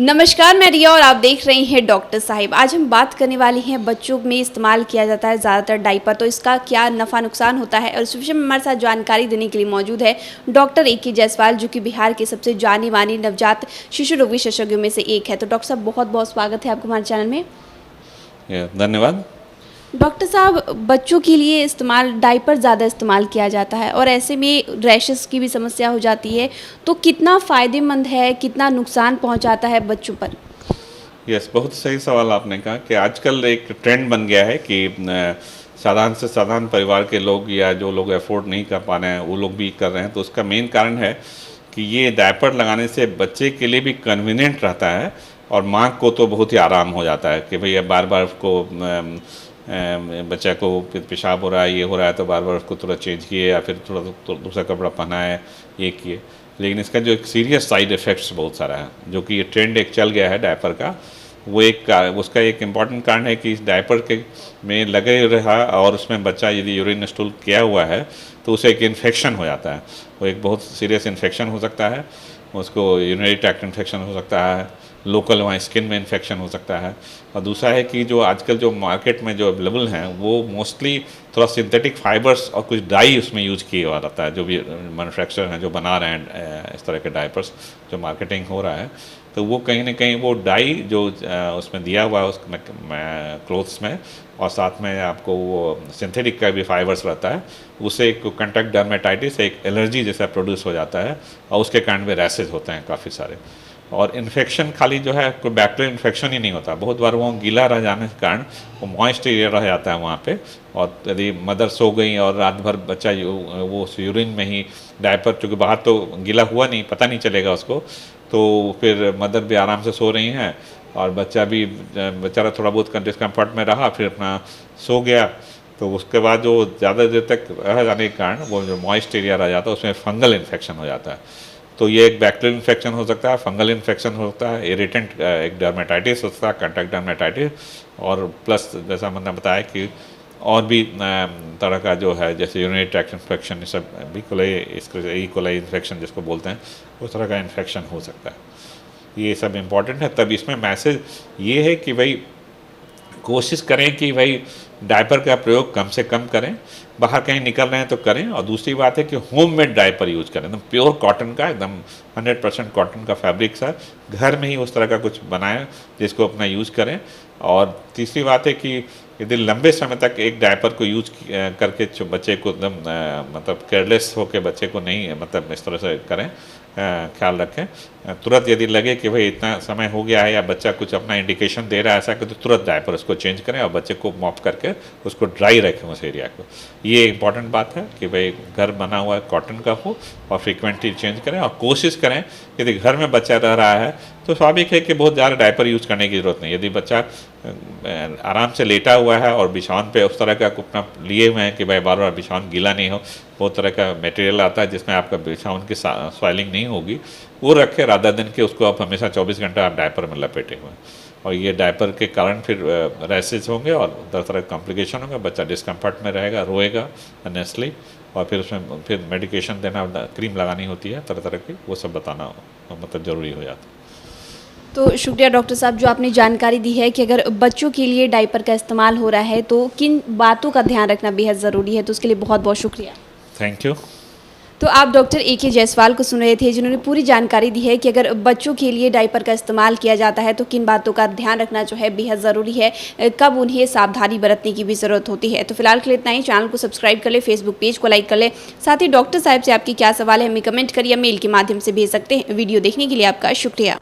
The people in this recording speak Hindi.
नमस्कार, मैं रिया और आप देख रहे हैं डॉक्टर साहिब। आज हम बात करने वाले हैं बच्चों में इस्तेमाल किया जाता है ज़्यादातर डायपर, तो इसका क्या नफ़ा नुकसान होता है और इस विषय में हमारे साथ जानकारी देने के लिए मौजूद है डॉक्टर ए.के. जायसवाल, जो कि बिहार के सबसे जानी मानी नवजात शिशु रोग विशेषज्ञों में से एक है। तो डॉक्टर साहब, बहुत बहुत स्वागत है आपको हमारे चैनल में। धन्यवाद। डॉक्टर साहब, बच्चों के लिए डायपर ज़्यादा इस्तेमाल किया जाता है और ऐसे में रैशेस की भी समस्या हो जाती है, तो कितना फ़ायदेमंद है, कितना नुकसान पहुंचाता है बच्चों पर? यस, बहुत सही सवाल आपने कहा कि आजकल एक ट्रेंड बन गया है कि साधारण से साधारण परिवार के लोग या जो लोग अफोर्ड नहीं कर पा रहे हैं वो लोग भी कर रहे हैं। तो उसका मेन कारण है कि ये डायपर लगाने से बच्चे के लिए भी कन्वीनियंट रहता है और माँ को तो बहुत ही आराम हो जाता है कि भैया बार बार उसको बच्चा को पेशाब हो रहा है, ये हो रहा है, तो बार बार उसको थोड़ा चेंज किए या फिर थोड़ा दूसरा कपड़ा पहनाए, ये किए। लेकिन इसका जो एक सीरियस साइड इफ़ेक्ट्स बहुत सारा है, जो कि ये ट्रेंड एक चल गया है डायपर का, वो उसका एक इम्पॉर्टेंट कारण है कि इस डायपर के में लगे रहा और उसमें बच्चा यदि यूरिन स्टूल किया हुआ है तो उसे एक इन्फेक्शन हो जाता है। वो एक बहुत सीरियस इन्फेक्शन हो सकता है, उसको यूरिनरी ट्रैक्ट इन्फेक्शन हो सकता है, लोकल वहाँ स्किन में इन्फेक्शन हो सकता है। और दूसरा है कि जो आजकल जो मार्केट में जो अवेलेबल हैं वो मोस्टली थोड़ा सिंथेटिक फाइबर्स और कुछ डाई उसमें यूज किया हुआ रहता है। जो भी मैन्युफैक्चरर हैं जो बना रहे हैं इस तरह के डायपर्स, जो मार्केटिंग हो रहा है, तो वो कहीं ना कहीं वो डाई जो उसमें दिया हुआ है उसमें क्लोथ्स में, और साथ में आपको वो सिंथेटिक का भी फाइबर्स रहता है, उससे एक कंटैक्ट डर्मेटाइटिस, एक एलर्जी जैसा प्रोड्यूस हो जाता है और उसके कारण भी रैसेज होते हैं काफ़ी सारे। और इन्फेक्शन खाली जो है कोई बैक्टीरियल इन्फेक्शन ही नहीं होता, बहुत बार वो गीला रह जाने के कारण वो मॉइस्ट एरिया रह जाता है वहाँ पे, और यदि मदर सो गई और रात भर बच्चा वो यूरिन में ही डायपर, चूँकि बाहर तो गीला हुआ नहीं, पता नहीं चलेगा उसको, तो फिर मदर भी आराम से सो रही हैं और बच्चा भी बेचारा थोड़ा बहुत डिस्कम्फर्ट में रहा, फिर अपना सो गया। तो उसके बाद जो ज़्यादा देर तक रह जाने के कारण वो जो मॉइस्ट एरिया रह जाता है उसमें फंगल इन्फेक्शन हो जाता है। तो ये एक बैक्टीरियल इन्फेक्शन हो सकता है, फंगल इन्फेक्शन हो सकता है, इरिटेंट एक डर्मेटाइटिस हो सकता है, कंटैक्ट डर्मेटाइटिस, और प्लस जैसा मैंने बताया कि और भी तरह का जो है जैसे यूरिनरी ट्रैक्ट इन्फेक्शन, ये सब भी कोलाई इन्फेक्शन जिसको बोलते हैं, उस तरह का इन्फेक्शन हो सकता है। ये सब इम्पॉर्टेंट है। तब इसमें मैसेज ये है कि भाई कोशिश करें कि भाई डायपर का प्रयोग कम से कम करें, बाहर कहीं निकल रहे हैं तो करें। और दूसरी बात है कि होममेड डायपर यूज करें, एकदम प्योर कॉटन का, एकदम 100% कॉटन का फैब्रिक सा, घर में ही उस तरह का कुछ बनाएं जिसको अपना यूज़ करें। और तीसरी बात है कि यदि लंबे समय तक एक डायपर को यूज करके बच्चे को एकदम मतलब केयरलेस होकर बच्चे को नहीं, मतलब इस तरह से करें, ख्याल रखें। तुरंत यदि लगे कि भाई इतना समय हो गया है या बच्चा कुछ अपना इंडिकेशन दे रहा है ऐसा कि, तो तुरंत डायपर उसको चेंज करें और बच्चे को मॉप करके उसको ड्राई रखें उस एरिया को। ये इंपॉर्टेंट बात है कि भाई घर बना हुआ है कॉटन का हो और फ्रीक्वेंटली चेंज करें। और कोशिश करें यदि घर में बच्चा रह रहा है तो स्वाभाविक है कि बहुत ज़्यादा डायपर यूज़ करने की ज़रूरत नहीं। यदि बच्चा आराम से लेटा हुआ है और बिछावन पे उस तरह का अपना लिए हुए हैं कि भाई बार बार बिछावन गीला नहीं हो, बहुत तरह का मटेरियल आता है जिसमें आपका बिछावन की स्वेलिंग नहीं होगी, वो रखें राधा दिन के, उसको आप हमेशा 24 घंटा आप डायपर में लपेटे हुए हैं। और ये डायपर के कारण फिर रैसेज होंगे और तरह तरह कॉम्प्लिकेशन होंगे, बच्चा डिस्कम्फर्ट में रहेगा, रोएगा अनेस्टली, और फिर उसमें फिर मेडिकेशन देना, क्रीम लगानी होती है तरह तरह की, वो सब बताना मतलब ज़रूरी हो जाता है। तो शुक्रिया डॉक्टर साहब, जो आपने जानकारी दी है कि अगर बच्चों के लिए डायपर का इस्तेमाल हो रहा है तो किन बातों का ध्यान रखना बेहद ज़रूरी है, तो उसके लिए बहुत बहुत शुक्रिया। Thank you. तो आप डॉक्टर ए.के. जायसवाल को सुन रहे थे, जिन्होंने पूरी जानकारी दी है कि अगर बच्चों के लिए डायपर का इस्तेमाल किया जाता है तो किन बातों का ध्यान रखना जो है बेहद ज़रूरी है, कब उन्हें सावधानी बरतने की भी ज़रूरत होती है। तो फिलहाल के लिए इतना ही। चैनल को सब्सक्राइब कर ले, फेसबुक पेज को लाइक कर ले, साथ ही डॉक्टर साहब से आपकी क्या सवाल है हमें कमेंट करिए, मेल के माध्यम से भेज सकते हैं। वीडियो देखने के लिए आपका शुक्रिया।